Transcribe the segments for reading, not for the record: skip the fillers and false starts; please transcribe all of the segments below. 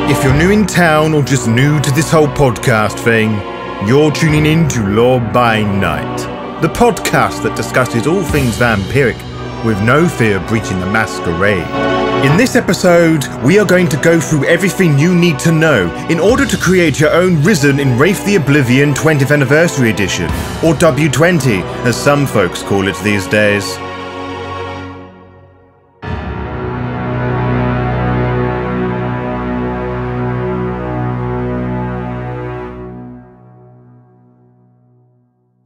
If you're new in town or just new to this whole podcast thing, you're tuning in to Lore by Night, the podcast that discusses all things vampiric with no fear of breaching the Masquerade. In this episode, we are going to go through everything you need to know in order to create your own Risen in Wraith the Oblivion 20th Anniversary Edition, or W20 as some folks call it these days.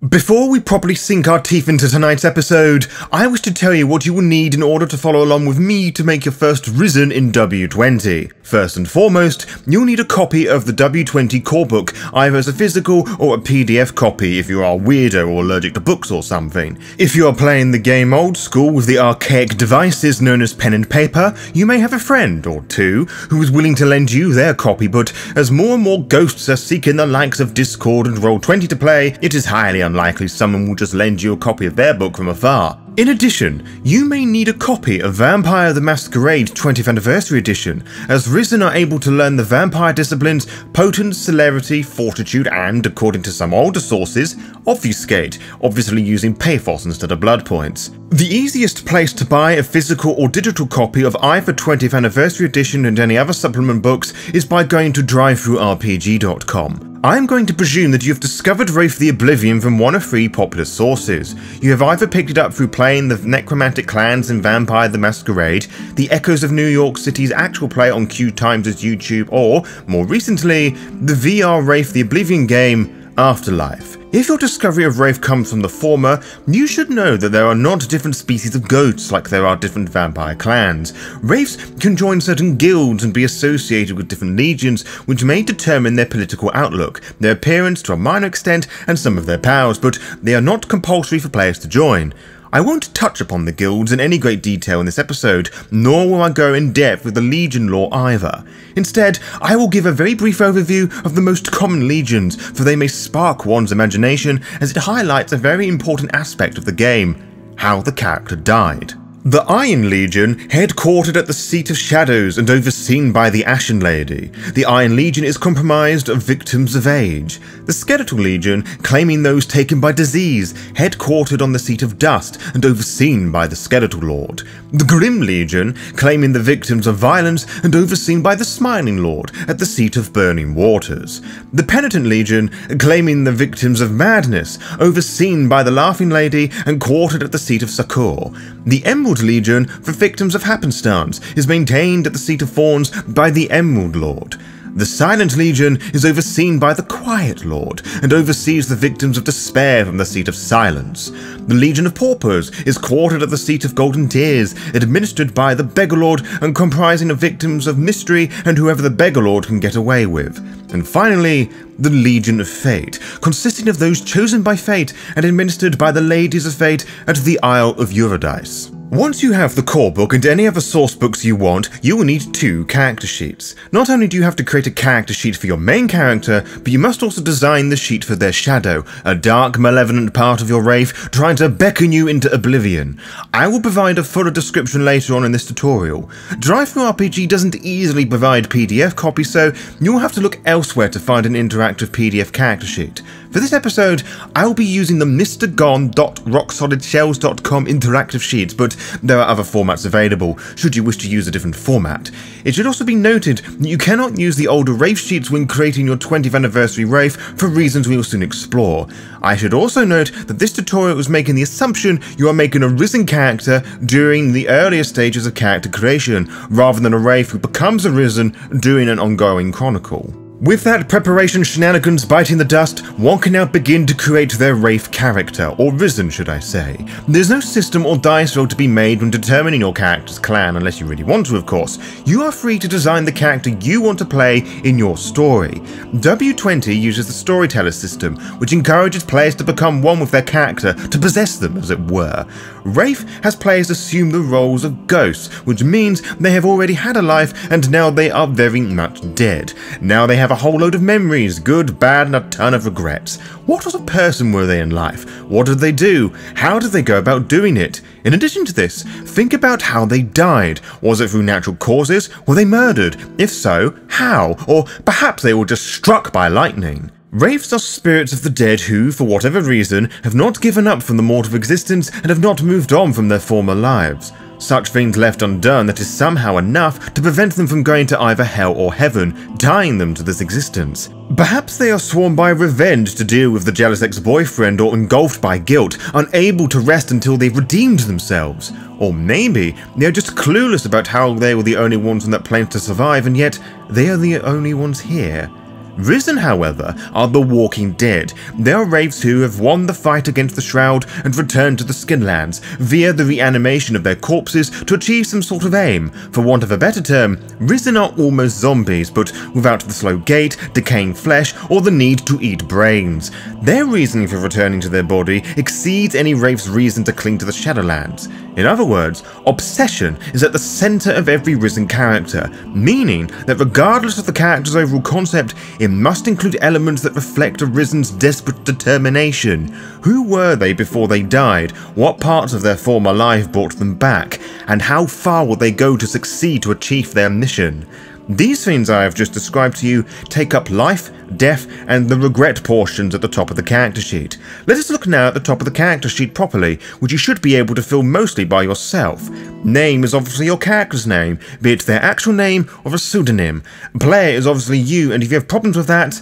Before we properly sink our teeth into tonight's episode, I wish to tell you what you will need in order to follow along with me to make your first Risen in W20. First and foremost, you'll need a copy of the W20 core book, either as a physical or a PDF copy if you are a weirdo or allergic to books or something. If you are playing the game old school with the archaic devices known as pen and paper, you may have a friend or two who is willing to lend you their copy, but as more and more ghosts are seeking the likes of Discord and Roll20 to play, it is highly unlikely someone will just lend you a copy of their book from afar. In addition, you may need a copy of Vampire the Masquerade 20th Anniversary Edition, as Risen are able to learn the vampire disciplines Potence, Celerity, Fortitude and, according to some older sources, Obfuscate, obviously using Pathos instead of blood points. The easiest place to buy a physical or digital copy of either 20th Anniversary Edition and any other supplement books is by going to drivethrurpg.com. I'm going to presume that you've discovered Wraith the Oblivion from one of three popular sources. You have either picked it up through playing the necromantic clans in Vampire the Masquerade, the Echoes of New York City's actual play on Q-Times' YouTube, or, more recently, the VR Wraith the Oblivion game, Afterlife. If your discovery of Wraith comes from the former, you should know that there are not different species of ghosts like there are different vampire clans. Wraiths can join certain guilds and be associated with different legions, which may determine their political outlook, their appearance to a minor extent, and some of their powers, but they are not compulsory for players to join. I won't touch upon the guilds in any great detail in this episode, nor will I go in depth with the legion lore either. Instead, I will give a very brief overview of the most common legions, for they may spark one's imagination as it highlights a very important aspect of the game: how the character died. The Iron Legion, headquartered at the Seat of Shadows and overseen by the Ashen Lady. The Iron Legion is comprised of victims of age. The Skeletal Legion, claiming those taken by disease, headquartered on the Seat of Dust and overseen by the Skeletal Lord. The Grim Legion, claiming the victims of violence and overseen by the Smiling Lord at the Seat of Burning Waters. The Penitent Legion, claiming the victims of madness, overseen by the Laughing Lady and quartered at the Seat of Sakor. The Emerald Legion, for victims of happenstance, is maintained at the Seat of Thorns by the Emerald Lord. The Silent Legion is overseen by the Quiet Lord, and oversees the victims of despair from the Seat of Silence. The Legion of Paupers is quartered at the Seat of Golden Tears, administered by the Beggar Lord, and comprising of victims of mystery and whoever the Beggar Lord can get away with. And finally, the Legion of Fate, consisting of those chosen by fate and administered by the Ladies of Fate at the Isle of Eurydice. Once you have the core book and any other source books you want, you will need 2 character sheets. Not only do you have to create a character sheet for your main character, but you must also design the sheet for their shadow, a dark, malevolent part of your Wraith trying to beckon you into oblivion. I will provide a fuller description later on in this tutorial. DriveThruRPG doesn't easily provide PDF copies, so you'll have to look elsewhere to find an interactive PDF character sheet. For this episode, I will be using the mrgon.rocksolidshells.com interactive sheets, but there are other formats available, should you wish to use a different format. It should also be noted that you cannot use the older Wraith sheets when creating your 20th Anniversary Wraith for reasons we will soon explore. I should also note that this tutorial is making the assumption you are making a Risen character during the earlier stages of character creation, rather than a Wraith who becomes a Risen during an ongoing chronicle. With that preparation shenanigans biting the dust, one can now begin to create their Wraith character, or Risen should I say. There's no system or dice roll to be made when determining your character's clan, unless you really want to of course. You are free to design the character you want to play in your story. W20 uses the storyteller system, which encourages players to become one with their character, to possess them as it were. Wraith has players assume the roles of ghosts, which means they have already had a life and now they are very much dead. Now they have have a whole load of memories, good, bad, and a ton of regrets. What sort of person were they in life? What did they do? How did they go about doing it? In addition to this, think about how they died. Was it through natural causes? Were they murdered? If so, how? Or perhaps they were just struck by lightning. Wraiths are spirits of the dead who, for whatever reason, have not given up from the mortal existence and have not moved on from their former lives. Such things left undone that is somehow enough to prevent them from going to either hell or heaven, tying them to this existence. Perhaps they are sworn by revenge to deal with the jealous ex-boyfriend, or engulfed by guilt, unable to rest until they've redeemed themselves. Or maybe they are just clueless about how they were the only ones on that plane to survive, and yet they are the only ones here. Risen, however, are the Walking Dead. They are wraiths who have won the fight against the Shroud and returned to the Skinlands via the reanimation of their corpses to achieve some sort of aim. For want of a better term, Risen are almost zombies, but without the slow gait, decaying flesh, or the need to eat brains. Their reasoning for returning to their body exceeds any wraith's reason to cling to the Shadowlands. In other words, obsession is at the centre of every Risen character, meaning that regardless of the character's overall concept, it must include elements that reflect a Risen's desperate determination. Who were they before they died? What parts of their former life brought them back? And how far will they go to succeed to achieve their mission? These things I have just described to you take up life, death, and the regret portions at the top of the character sheet. Let us look now at the top of the character sheet properly, which you should be able to fill mostly by yourself. Name is obviously your character's name, be it their actual name or a pseudonym. Player is obviously you, and if you have problems with that,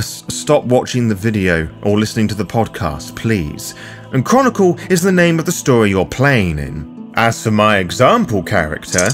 stop watching the video or listening to the podcast, please. And Chronicle is the name of the story you're playing in. As for my example character,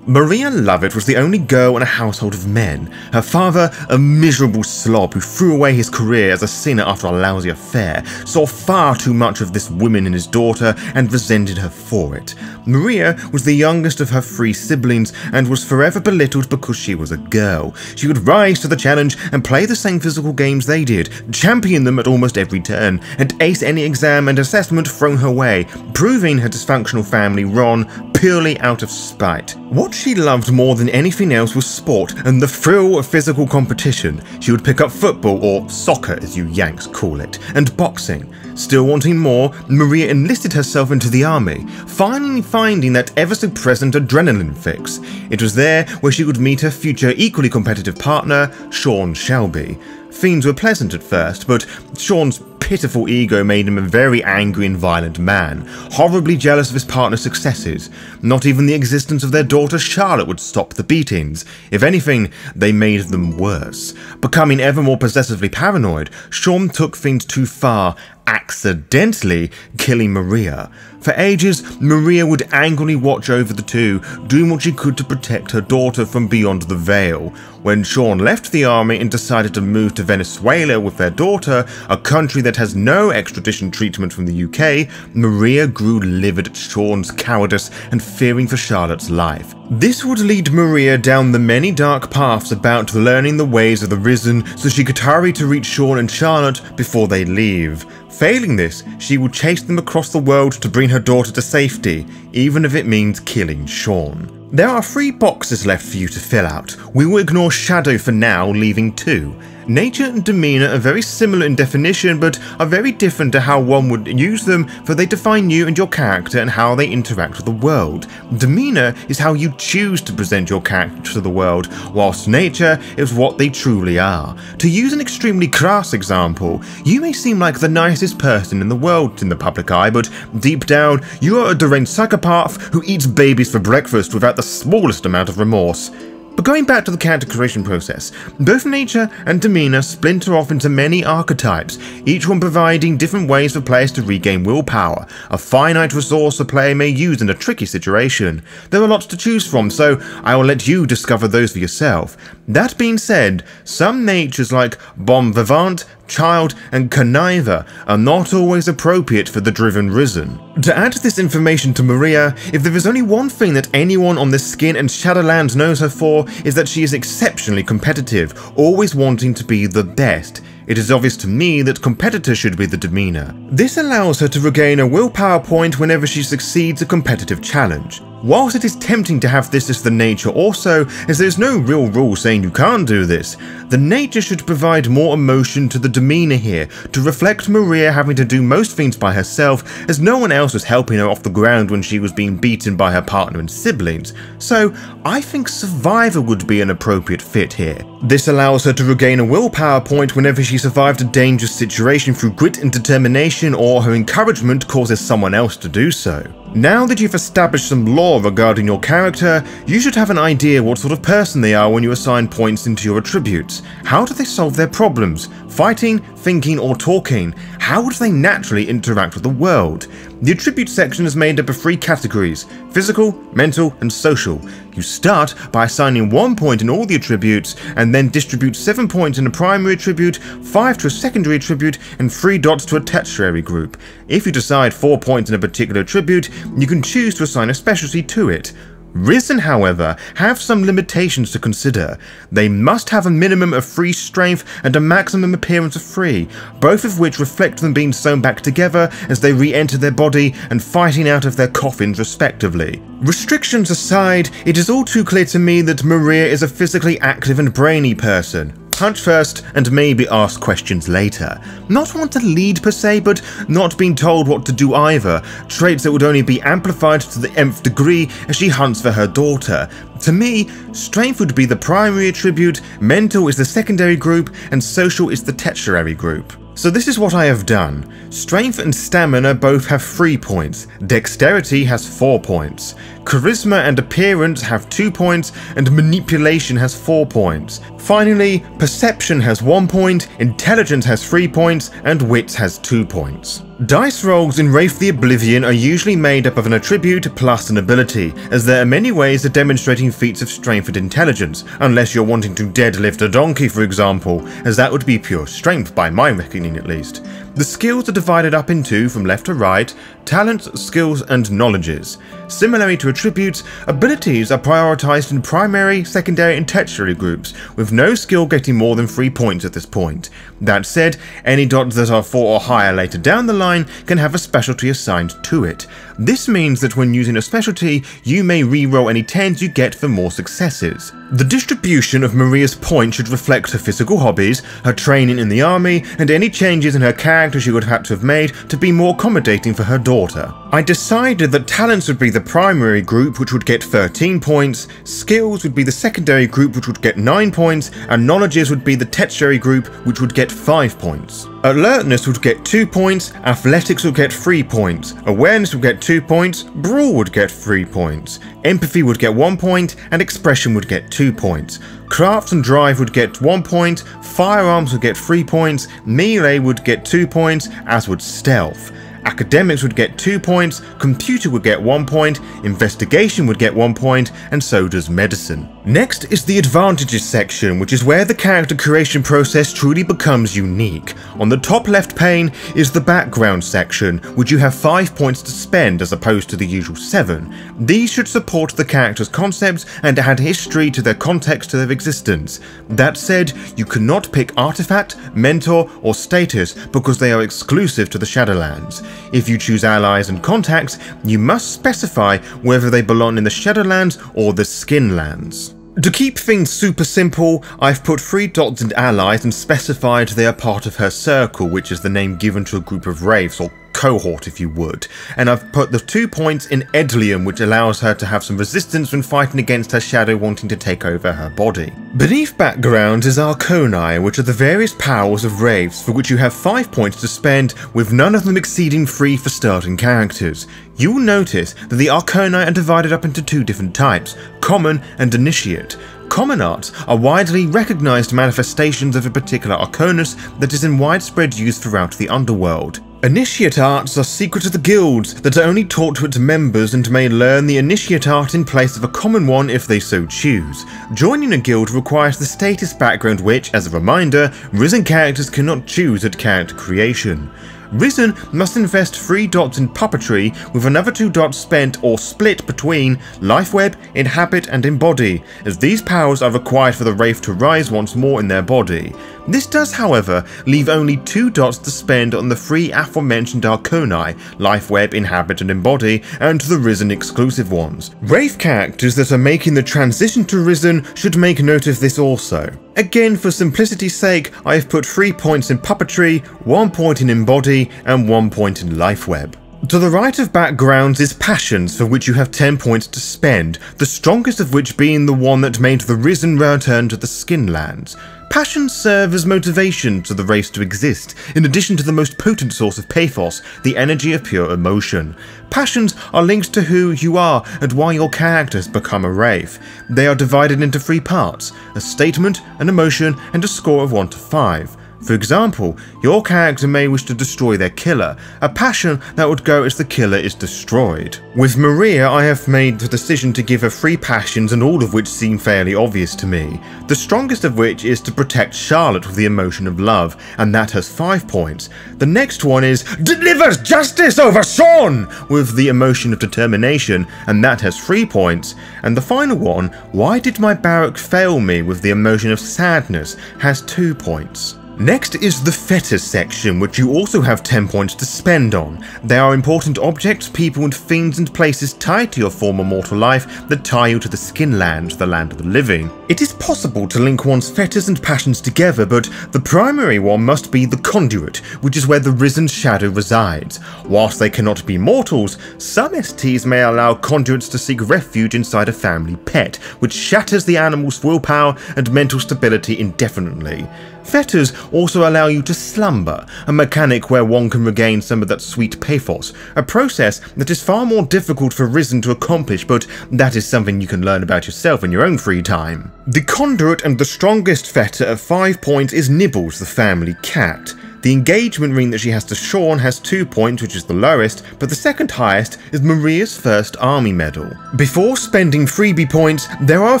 Maria Lovett was the only girl in a household of men. Her father, a miserable slob who threw away his career as a singer after a lousy affair, saw far too much of this woman in his daughter and resented her for it. Maria was the youngest of her 3 siblings and was forever belittled because she was a girl. She would rise to the challenge and play the same physical games they did, champion them at almost every turn, and ace any exam and assessment thrown her way, proving her dysfunctional family wrong purely out of spite. What she loved more than anything else was sport and the thrill of physical competition. She would pick up football, or soccer as you Yanks call it, and boxing. Still wanting more, Maria enlisted herself into the army, finally finding that ever so present adrenaline fix. It was there where she would meet her future equally competitive partner, Sean Shelby. Things were pleasant at first, but Sean's pitiful ego made him a very angry and violent man, horribly jealous of his partner's successes. Not even the existence of their daughter Charlotte would stop the beatings. If anything, they made them worse. Becoming ever more possessively paranoid, Sean took things too far, accidentally killing Maria. For ages, Maria would angrily watch over the two, doing what she could to protect her daughter from beyond the veil. When Sean left the army and decided to move to Venezuela with their daughter, a country that has no extradition treatment from the UK, Maria grew livid at Sean's cowardice and fearing for Charlotte's life. This would lead Maria down the many dark paths about learning the ways of the Risen so she could hurry to reach Sean and Charlotte before they leave. Failing this, she would chase them across the world to bring her daughter to safety, even if it means killing Sean. There are 3 boxes left for you to fill out. We will ignore Shadow for now, leaving 2. Nature and Demeanor are very similar in definition, but are very different to how one would use them, for they define you and your character and how they interact with the world. Demeanor is how you choose to present your character to the world, whilst Nature is what they truly are. To use an extremely crass example, you may seem like the nicest person in the world in the public eye, but deep down, you are a deranged psychopath who eats babies for breakfast without the smallest amount of remorse. But going back to the character creation process, both Nature and Demeanor splinter off into many archetypes, each one providing different ways for players to regain willpower, a finite resource a player may use in a tricky situation. There are lots to choose from, so I will let you discover those for yourself. That being said, some natures like Bon Vivant, Child, and Conniver are not always appropriate for the Driven Risen. To add this information to Maria, if there is only one thing that anyone on the Skin and Shadowlands knows her for, is that she is exceptionally competitive, always wanting to be the best. It is obvious to me that competitor should be the Demeanor. This allows her to regain a willpower point whenever she succeeds a competitive challenge. Whilst it is tempting to have this as the nature also, as there is no real rule saying you can't do this, the nature should provide more emotion to the Demeanor here, to reflect Maria having to do most things by herself, as no one else was helping her off the ground when she was being beaten by her partner and siblings, so I think Survivor would be an appropriate fit here. This allows her to regain a willpower point whenever she survived a dangerous situation through grit and determination, or her encouragement causes someone else to do so. Now that you've established some lore regarding your character, you should have an idea what sort of person they are when you assign points into your attributes. How do they solve their problems? Fighting, thinking, or talking? How would they naturally interact with the world? The attribute section is made up of 3 categories: physical, mental, and social. You start by assigning 1 point in all the attributes, and then distribute 7 points in a primary attribute, 5 to a secondary attribute, and 3 dots to a tertiary group. If you decide 4 points in a particular attribute, you can choose to assign a specialty to it. Risen, however, have some limitations to consider. They must have a minimum of 3 strength and a maximum appearance of 3, both of which reflect them being sewn back together as they re-enter their body and fighting out of their coffins respectively. Restrictions aside, it is all too clear to me that Maria is a physically active and brainy person. Punch first and maybe ask questions later. Not want to lead per se, but not being told what to do either, traits that would only be amplified to the nth degree as she hunts for her daughter. To me, strength would be the primary attribute, mental is the secondary group, and social is the tertiary group. So this is what I have done. Strength and stamina both have 3 points, dexterity has 4 points, charisma and appearance have 2 points, and manipulation has 4 points. Finally, perception has 1 point, intelligence has 3 points, and wits has 2 points. Dice rolls in Wraith the Oblivion are usually made up of an attribute plus an ability, as there are many ways of demonstrating feats of strength and intelligence, unless you're wanting to deadlift a donkey for example, as that would be pure strength by my reckoning at least. The skills are divided up into, from left to right, talents, skills, and knowledges. Similarly to attributes, abilities are prioritized in primary, secondary, and tertiary groups, with no skill getting more than 3 points at this point. That said, any dots that are 4 or higher later down the line can have a specialty assigned to it. This means that when using a specialty, you may re-roll any 10s you get for more successes. The distribution of Maria's points should reflect her physical hobbies, her training in the army, and any changes in her character she would have had to have made to be more accommodating for her daughter. I decided that talents would be the primary group, which would get 13 points, skills would be the secondary group, which would get 9 points, and knowledges would be the tertiary group, which would get 5 points. Alertness would get 2 points, athletics would get 3 points, awareness would get 2 points, brawl would get 3 points, empathy would get 1 point, and expression would get 2 points. Crafts and drive would get 1 point, firearms would get 3 points, melee would get 2 points, as would stealth. Academics would get 2 points, computer would get 1 point, investigation would get 1 point, and so does medicine. Next is the advantages section, which is where the character creation process truly becomes unique. On the top left pane is the background section, which you have 5 points to spend as opposed to the usual 7. These should support the character's concepts and add history to their context to their existence. That said, you cannot pick artifact, mentor, or status because they are exclusive to the Shadowlands. If you choose allies and contacts, you must specify whether they belong in the Shadowlands or the Skinlands. To keep things super simple, I've put 3 dots and allies and specified they are part of her circle, which is the name given to a group of wraiths, or cohort if you would, and I've put the 2 points in Edlium, which allows her to have some resistance when fighting against her shadow wanting to take over her body. Beneath background is Arcani, which are the various powers of wraiths for which you have 5 points to spend, with none of them exceeding 3 for starting characters. You will notice that the Arcani are divided up into 2 different types, common and initiate. Common arts are widely recognised manifestations of a particular arcanus that is in widespread use throughout the underworld. Initiate arts are secret of the guilds that are only taught to its members and may learn the initiate art in place of a common one if they so choose. Joining a guild requires the status background which, as a reminder, risen characters cannot choose at character creation. Risen must invest 3 dots in puppetry, with another 2 dots spent or split between Lifeweb, Inhabit and Embody, as these powers are required for the Wraith to rise once more in their body. This does, however, leave only 2 dots to spend on the 3 aforementioned Arconi, Lifeweb, Inhabit and Embody, and the Risen exclusive ones. Wraith characters that are making the transition to Risen should make note of this also. Again, for simplicity's sake, I have put 3 points in puppetry, 1 point in Embody, and 1 point in Lifeweb. To the right of backgrounds is passions, for which you have 10 points to spend, the strongest of which being the one that made the Risen return to the Skinlands. Passions serve as motivation to the race to exist, in addition to the most potent source of pathos, the energy of pure emotion. Passions are linked to who you are and why your character has become a Wraith. They are divided into 3 parts, a statement, an emotion, and a score of 1 to 5. For example, your character may wish to destroy their killer, a passion that would go as the killer is destroyed. With Maria, I have made the decision to give her 3 passions, and all of which seem fairly obvious to me. The strongest of which is to protect Charlotte with the emotion of love, and that has 5 points. The next one is delivers justice over Sean with the emotion of determination, and that has 3 points. And the final one, why did my barrack fail me with the emotion of sadness, has 2 points. Next is the fetters section, which you also have 10 points to spend on. They are important objects, people and things and places tied to your former mortal life that tie you to the Skinlands, the land of the living. It is possible to link one's fetters and passions together, but the primary one must be the conduit, which is where the Risen's shadow resides. Whilst they cannot be mortals, some STs may allow conduits to seek refuge inside a family pet, which shatters the animal's willpower and mental stability indefinitely. Fetters also allow you to slumber, a mechanic where one can regain some of that sweet pathos, a process that is far more difficult for Risen to accomplish, but that is something you can learn about yourself in your own free time. The conduit and the strongest fetter at 5 points is Nibbles, the family cat. The engagement ring that she has to Sean has 2 points, which is the lowest, but the second highest is Maria's first army medal. Before spending freebie points, there are a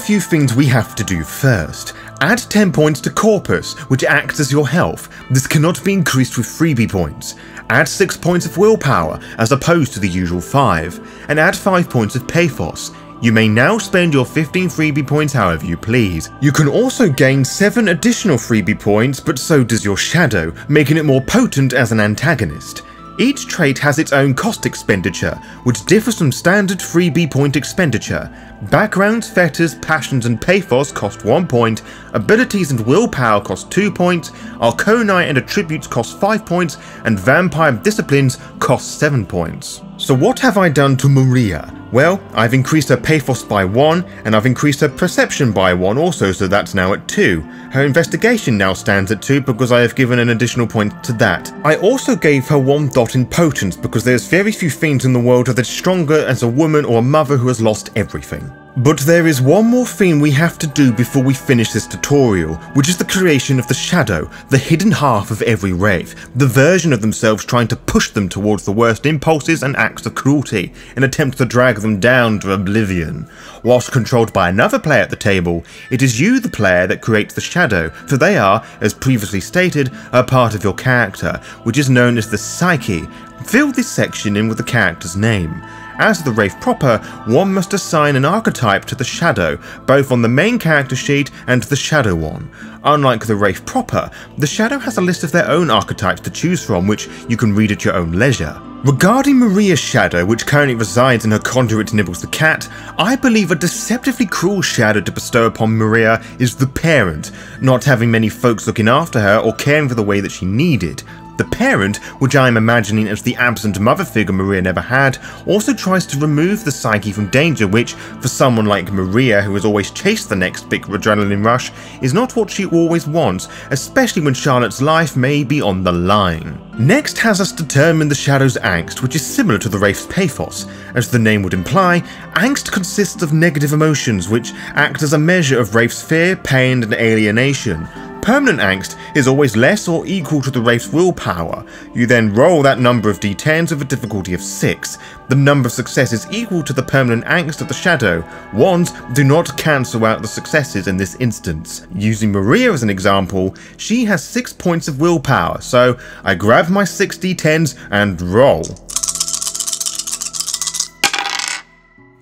few things we have to do first. Add 10 points to Corpus, which acts as your health. This cannot be increased with freebie points. Add 6 points of willpower, as opposed to the usual 5, and add 5 points of pathos. You may now spend your 15 freebie points however you please. You can also gain 7 additional freebie points, but so does your shadow, making it more potent as an antagonist. Each trait has its own cost expenditure, which differs from standard freebie point expenditure. Backgrounds, fetters, passions and pathos cost 1 point, abilities and willpower cost 2 points, Arconi and attributes cost 5 points, and vampire disciplines cost 7 points. So what have I done to Maria? Well, I've increased her pathos by 1, and I've increased her perception by 1 also, so that's now at 2. Her investigation now stands at 2 because I have given an additional point to that. I also gave her 1 dot in potence because there's very few things in the world that are stronger as a woman or a mother who has lost everything. But there is one more thing we have to do before we finish this tutorial, which is the creation of the shadow, the hidden half of every Wraith, the version of themselves trying to push them towards the worst impulses and acts of cruelty, in attempt to drag them down to oblivion. Whilst controlled by another player at the table, it is you, the player, that creates the shadow, for they are, as previously stated, a part of your character, which is known as the psyche. Fill this section in with the character's name. As the Wraith proper, one must assign an archetype to the shadow, both on the main character sheet and the shadow one. Unlike the Wraith proper, the shadow has a list of their own archetypes to choose from, which you can read at your own leisure. Regarding Maria's shadow, which currently resides in her conduit Nibbles the cat, I believe a deceptively cruel shadow to bestow upon Maria is the parent, not having many folks looking after her or caring for the way that she needed. The parent, which I am imagining as the absent mother figure Maria never had, also tries to remove the psyche from danger, which, for someone like Maria who has always chased the next big adrenaline rush, is not what she always wants, especially when Charlotte's life may be on the line. Next has us determine the shadow's angst, which is similar to the Wraith's pathos. As the name would imply, angst consists of negative emotions which act as a measure of Wraith's fear, pain and alienation. permanent angst is always less or equal to the Wraith's willpower. You then roll that number of d10s with a difficulty of 6. The number of successes equal to the permanent angst of the shadow. Wands do not cancel out the successes in this instance. Using Maria as an example, she has 6 points of willpower, so I grab my 6 d10s and roll.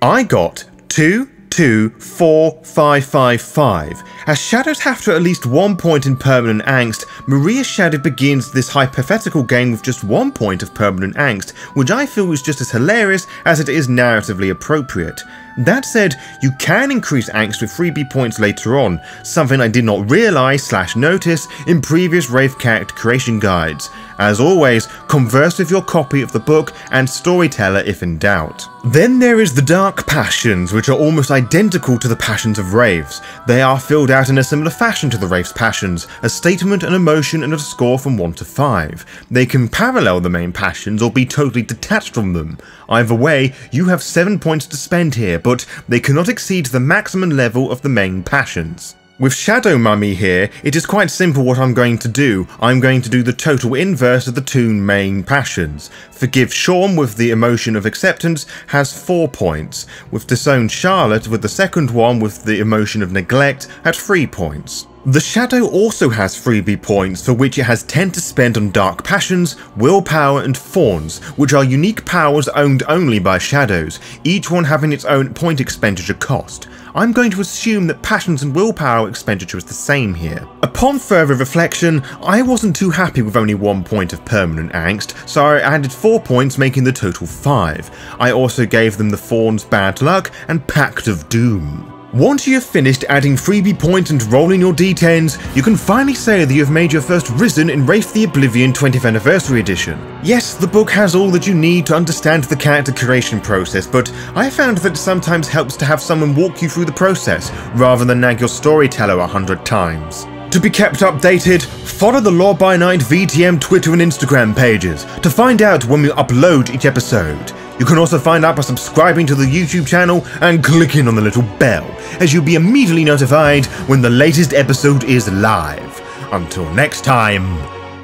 I got 2, 2, 4, 5, 5, 5. As shadows have to at least 1 point in permanent angst, Maria's shadow begins this hypothetical game with just 1 point of permanent angst, which I feel is just as hilarious as it is narratively appropriate. That said, you can increase angst with freebie points later on, something I did not realise / notice in previous Wraith character creation guides. As always, converse with your copy of the book and storyteller if in doubt. Then there is the Dark Passions, which are almost identical to the passions of Wraiths. They are filled out in a similar fashion to the Wraith's passions, a statement, an emotion, and a score from 1 to 5. They can parallel the main passions or be totally detached from them. Either way, you have 7 points to spend here, but they cannot exceed the maximum level of the main passions. With Shadow Mummy here, it is quite simple what I'm going to do. I'm going to do the total inverse of the 2 main passions. Forgive Sean with the emotion of acceptance has 4 points, with Disown Charlotte with the second one with the emotion of neglect at 3 points. The Shadow also has freebie points for which it has 10 to spend on Dark Passions, Willpower and Fawns, which are unique powers owned only by Shadows, each one having its own point expenditure cost. I'm going to assume that Passions and Willpower expenditure is the same here. Upon further reflection, I wasn't too happy with only 1 point of permanent angst, so I added 4 points making the total 5. I also gave them the Fawn's Bad Luck and Pact of Doom. Once you have finished adding freebie points and rolling your d10s, you can finally say that you have made your first Risen in Wraith the Oblivion 20th Anniversary Edition. Yes, the book has all that you need to understand the character creation process, but I found that it sometimes helps to have someone walk you through the process, rather than nag your storyteller 100 times. To be kept updated, follow the Law by Night VTM Twitter and Instagram pages to find out when we upload each episode. You can also find out by subscribing to the YouTube channel and clicking on the little bell, as you'll be immediately notified when the latest episode is live. Until next time,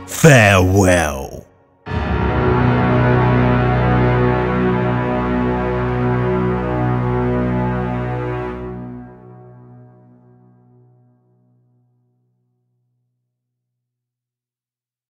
farewell.